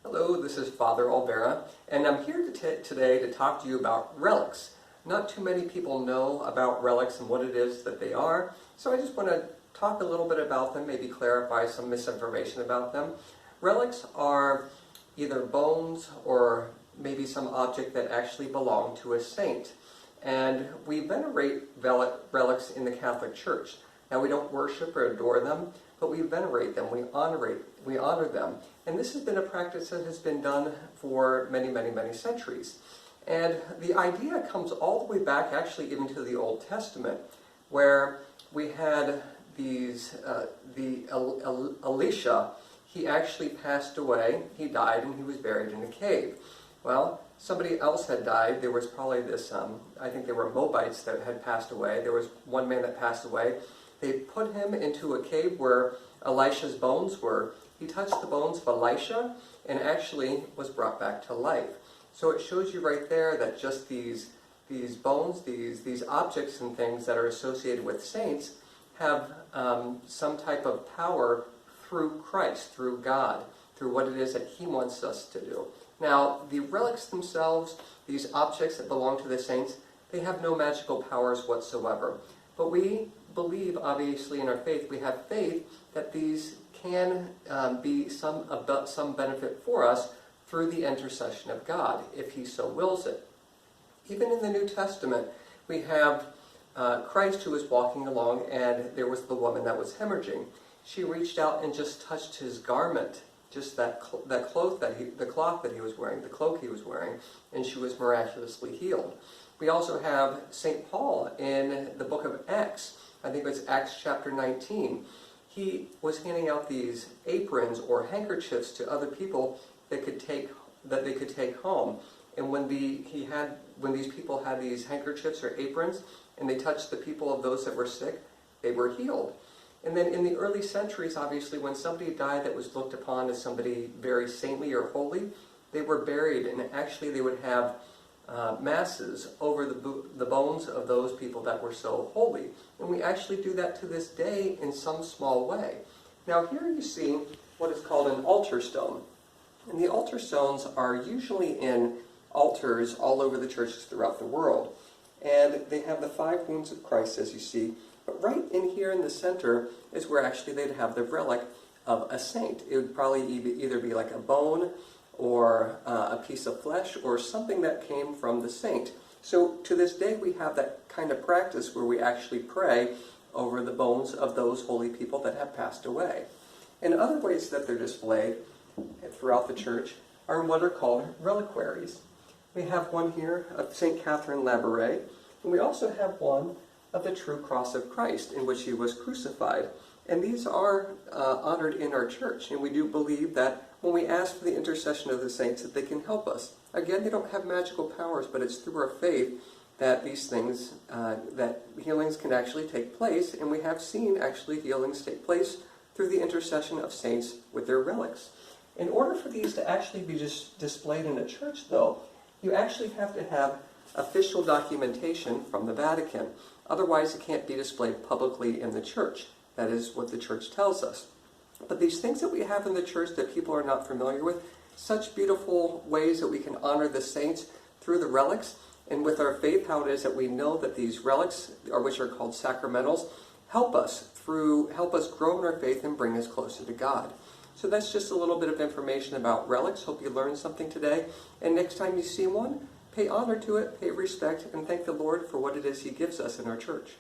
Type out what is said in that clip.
Hello, this is Father Olvera, and I'm here today to talk to you about relics. Not too many people know about relics and what it is that they are, so I just want to talk a little bit about them, maybe clarify some misinformation about them. Relics are either bones or maybe some object that actually belong to a saint. And we venerate relics in the Catholic Church. Now, we don't worship or adore them, but we venerate them, we honor them. And this has been a practice that has been done for many, many, many centuries. And the idea comes all the way back, actually, even to the Old Testament, where we had Elisha. He actually passed away, he died, and he was buried in a cave. Well, somebody else had died. There was probably this, I think there were Moabites that had passed away. There was one man that passed away. They put him into a cave where Elisha's bones were. He touched the bones of Elisha and actually was brought back to life. So it shows you right there that just these bones, these objects and things that are associated with saints have some type of power through Christ, through God, through what it is that He wants us to do. Now, the relics themselves, these objects that belong to the saints, they have no magical powers whatsoever. But we believe, obviously, in our faith, we have faith that these can be some benefit for us through the intercession of God, if He so wills it. Even in the New Testament, we have Christ who was walking along, and there was the woman that was hemorrhaging. She reached out and just touched His garment, just the cloth that He was wearing, the cloak He was wearing, and she was miraculously healed. We also have St. Paul in the book of Acts. I think it was Acts chapter 19. He was handing out these aprons or handkerchiefs to other people that they could take home. And when these people had these handkerchiefs or aprons, and they touched the people of those that were sick, they were healed. And then in the early centuries, obviously, when somebody died that was looked upon as somebody very saintly or holy, they were buried, and actually they would have masses over the bones of those people that were so holy. And we actually do that to this day in some small way. Now here you see what is called an altar stone. And the altar stones are usually in altars all over the churches throughout the world. And they have the 5 wounds of Christ, as you see. But right in here in the center is where actually they'd have the relic of a saint. It would probably either be like a bone or a piece of flesh or something that came from the saint. So to this day we have that kind of practice where we actually pray over the bones of those holy people that have passed away. And other ways that they're displayed throughout the church are what are called reliquaries. We have one here of St. Catherine Labouré, and we also have one of the true cross of Christ in which He was crucified. And these are honored in our church, and we do believe that when we ask for the intercession of the saints that they can help us. Again, they don't have magical powers, but it's through our faith that these things, that healings can actually take place, and we have seen actually healings take place through the intercession of saints with their relics. In order for these to actually be displayed in a church, though, you actually have to have official documentation from the Vatican. Otherwise, it can't be displayed publicly in the church. That is what the church tells us. But these things that we have in the church that people are not familiar with, such beautiful ways that we can honor the saints through the relics, and with our faith, how it is that we know that these relics, or which are called sacramentals, help us grow in our faith and bring us closer to God. So that's just a little bit of information about relics. Hope you learned something today. And next time you see one, pay honor to it, pay respect, and thank the Lord for what it is He gives us in our church.